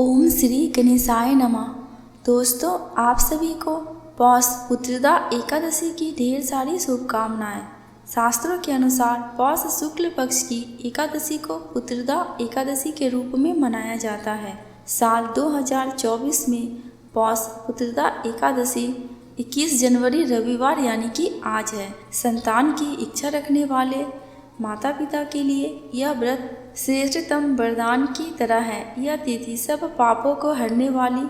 ओम श्री गणेशाय नमः। दोस्तों, आप सभी को पौष पुत्रदा एकादशी की ढेर सारी शुभकामनाएं। शास्त्रों के अनुसार पौष शुक्ल पक्ष की एकादशी को पुत्रदा एकादशी के रूप में मनाया जाता है। साल 2024 में पौष पुत्रदा एकादशी 21 जनवरी रविवार यानी कि आज है। संतान की इच्छा रखने वाले माता पिता के लिए यह व्रत श्रेष्ठतम वरदान की तरह है। यह तिथि सब पापों को हरने वाली,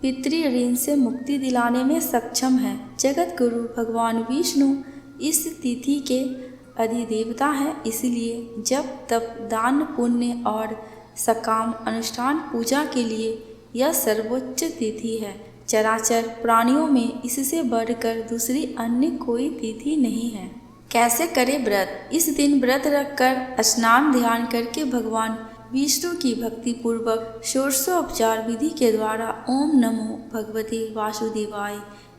पितृ ऋण से मुक्ति दिलाने में सक्षम है। जगत गुरु भगवान विष्णु इस तिथि के अधिदेवता हैं, इसलिए जब तप दान पुण्य और सकाम अनुष्ठान पूजा के लिए यह सर्वोच्च तिथि है। चराचर प्राणियों में इससे बढ़कर दूसरी अन्य कोई तिथि नहीं है। कैसे करें व्रत? इस दिन व्रत रखकर स्नान ध्यान करके भगवान विष्णु की भक्ति पूर्वक षोडशोपचार विधि के द्वारा ओम नमो भगवते वासुदेवाय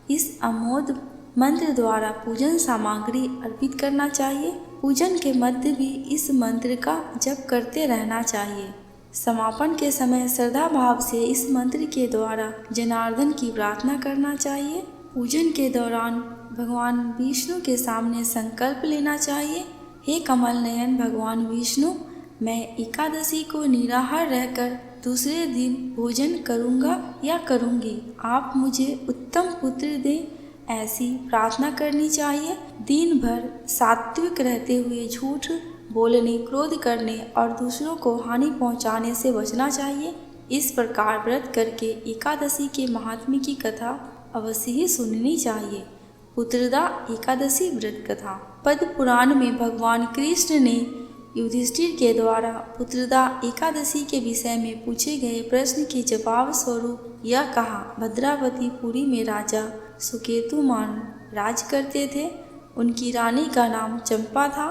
इस अमोघ मंत्र द्वारा पूजन सामग्री अर्पित करना चाहिए। पूजन के मध्य भी इस मंत्र का जप करते रहना चाहिए। समापन के समय श्रद्धा भाव से इस मंत्र के द्वारा जनार्दन की प्रार्थना करना चाहिए। पूजन के दौरान भगवान विष्णु के सामने संकल्प लेना चाहिए। हे कमल नयन भगवान विष्णु, मैं एकादशी को निराहार रहकर दूसरे दिन भोजन करूँगा या करूँगी। आप मुझे उत्तम पुत्र दें, ऐसी प्रार्थना करनी चाहिए। दिन भर सात्विक रहते हुए झूठ बोलने, क्रोध करने और दूसरों को हानि पहुँचाने से बचना चाहिए। इस प्रकार व्रत करके एकादशी के महात्म्य की कथा अवश्य ही सुननी चाहिए। पुत्रदा एकादशी व्रत कथा। पद्म पुराण में भगवान कृष्ण ने युधिष्ठिर के द्वारा पुत्रदा एकादशी के विषय में पूछे गए प्रश्न के जवाब स्वरूप यह कहा। भद्रावती पुरी में राजा सुकेतुमान राज करते थे। उनकी रानी का नाम चंपा था।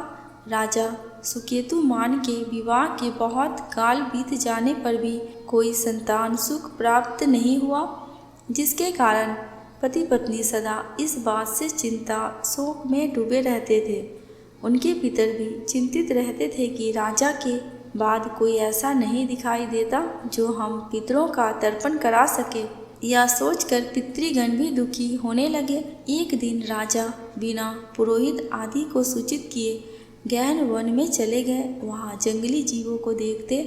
राजा सुकेतुमान के विवाह के बहुत काल बीत जाने पर भी कोई संतान सुख प्राप्त नहीं हुआ, जिसके कारण पति पत्नी सदा इस बात से चिंता शोक में डूबे रहते थे। उनके पितर भी चिंतित रहते थे कि राजा के बाद कोई ऐसा नहीं दिखाई देता जो हम पितरों का तर्पण करा सके। यह सोचकर पितृगण भी दुखी होने लगे। एक दिन राजा बिना पुरोहित आदि को सूचित किए गहन वन में चले गए। वहाँ जंगली जीवों को देखते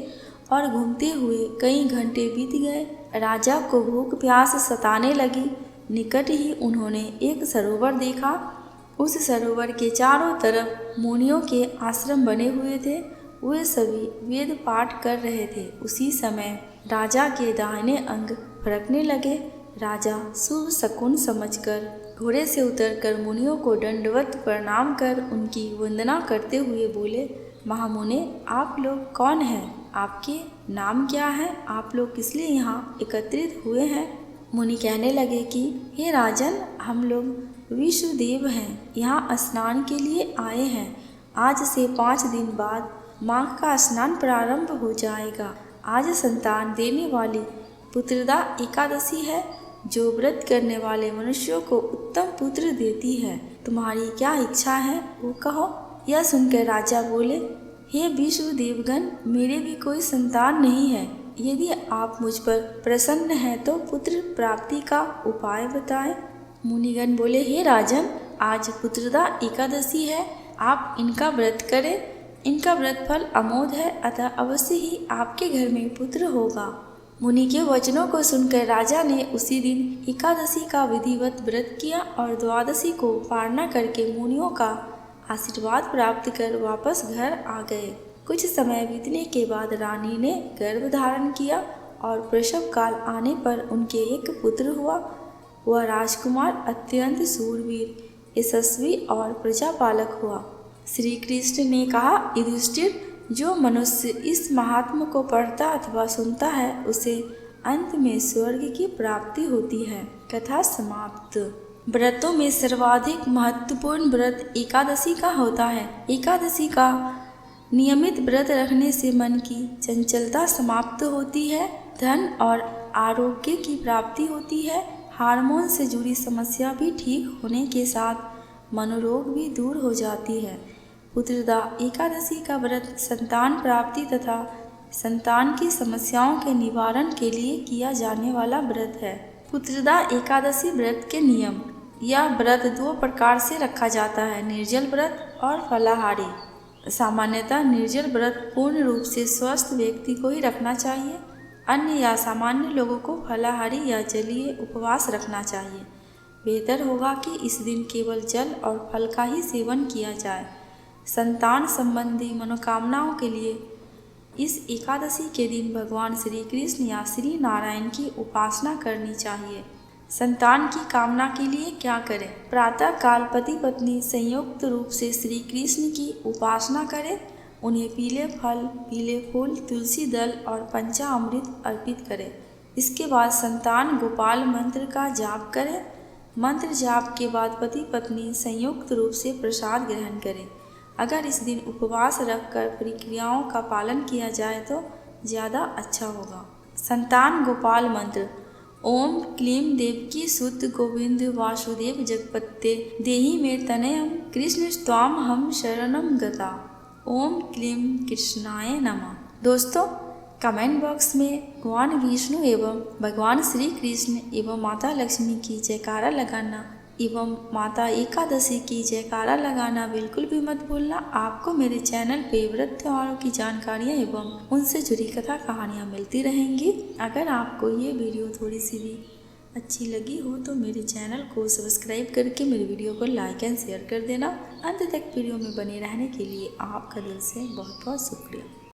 और घूमते हुए कई घंटे बीत गए। राजा को भूख प्यास सताने लगी। निकट ही उन्होंने एक सरोवर देखा। उस सरोवर के चारों तरफ मुनियों के आश्रम बने हुए थे। वे सभी वेद पाठ कर रहे थे। उसी समय राजा के दाहिने अंग फड़कने लगे। राजा शुभ शकुन समझकर घोड़े से उतरकर मुनियों को दंडवत प्रणाम कर उनकी वंदना करते हुए बोले, महामुने, आप लोग कौन हैं? आपके नाम क्या है? आप लोग किस लिए यहाँ एकत्रित हुए हैं? मुनि कहने लगे कि हे राजन, हम लोग विष्णुदेव हैं, यहाँ स्नान के लिए आए हैं। आज से 5 दिन बाद माघ का स्नान प्रारंभ हो जाएगा। आज संतान देने वाली पुत्रदा एकादशी है, जो व्रत करने वाले मनुष्यों को उत्तम पुत्र देती है। तुम्हारी क्या इच्छा है वो कहो। यह सुनकर राजा बोले, हे विष्णु देवगण, मेरे भी कोई संतान नहीं है। यदि आप मुझ पर प्रसन्न हैं तो पुत्र प्राप्ति का उपाय बताएं। मुनिगण बोले, हे राजन, आज पुत्रदा एकादशी है, आप इनका व्रत करें। इनका व्रत फल अमोघ है, अतः अवश्य ही आपके घर में पुत्र होगा। मुनि के वचनों को सुनकर राजा ने उसी दिन एकादशी का विधिवत व्रत किया और द्वादशी को पारणा करके मुनियों का आशीर्वाद प्राप्त कर वापस घर आ गए। कुछ समय बीतने के बाद रानी ने गर्भ धारण किया और प्रसव काल आने पर उनके एक पुत्र हुआ। वह राजकुमार अत्यंत शूरवीर, यशस्वी और प्रजापालक हुआ। श्री कृष्ण ने कहा, युधिष्ठिर, जो मनुष्य इस महात्मा को पढ़ता अथवा सुनता है उसे अंत में स्वर्ग की प्राप्ति होती है। कथा समाप्त। व्रतों में सर्वाधिक महत्वपूर्ण व्रत एकादशी का होता है। एकादशी का नियमित व्रत रखने से मन की चंचलता समाप्त होती है, धन और आरोग्य की प्राप्ति होती है, हार्मोन से जुड़ी समस्या भी ठीक होने के साथ मनोरोग भी दूर हो जाती है। पुत्रदा एकादशी का व्रत संतान प्राप्ति तथा संतान की समस्याओं के निवारण के लिए किया जाने वाला व्रत है। पुत्रदा एकादशी व्रत के नियम। यह व्रत दो प्रकार से रखा जाता है, निर्जल व्रत और फलाहारी। सामान्यतः निर्जल व्रत पूर्ण रूप से स्वस्थ व्यक्ति को ही रखना चाहिए। अन्य या सामान्य लोगों को फलाहारी या जलीय उपवास रखना चाहिए। बेहतर होगा कि इस दिन केवल जल और फल का ही सेवन किया जाए। संतान संबंधी मनोकामनाओं के लिए इस एकादशी के दिन भगवान श्री कृष्ण या श्री नारायण की उपासना करनी चाहिए। संतान की कामना के लिए क्या करें? प्रातः काल पति पत्नी संयुक्त रूप से श्री कृष्ण की उपासना करें। उन्हें पीले फल, पीले फूल, तुलसी दल और पंचामृत अर्पित करें। इसके बाद संतान गोपाल मंत्र का जाप करें। मंत्र जाप के बाद पति पत्नी संयुक्त रूप से प्रसाद ग्रहण करें। अगर इस दिन उपवास रखकर प्रक्रियाओं का पालन किया जाए तो ज़्यादा अच्छा होगा। संतान गोपाल मंत्र। ओम क्लीम देवकी सुत गोविंद वासुदेव जगपते देहि मे तनयम कृष्ण स्वाम हम शरणम गता। ओम क्लीम कृष्णाय नमः। दोस्तों, कमेंट बॉक्स में भगवान विष्णु एवं भगवान श्री कृष्ण एवं माता लक्ष्मी की जयकारा लगाना एवं माता एकादशी की जयकारा लगाना बिल्कुल भी मत भूलना। आपको मेरे चैनल पे व्रत त्योहारों की जानकारियाँ एवं उनसे जुड़ी कथा कहानियाँ मिलती रहेंगी। अगर आपको ये वीडियो थोड़ी सी भी अच्छी लगी हो तो मेरे चैनल को सब्सक्राइब करके मेरे वीडियो को लाइक एंड शेयर कर देना। अंत तक वीडियो में बने रहने के लिए आपका दिल से बहुत बहुत शुक्रिया।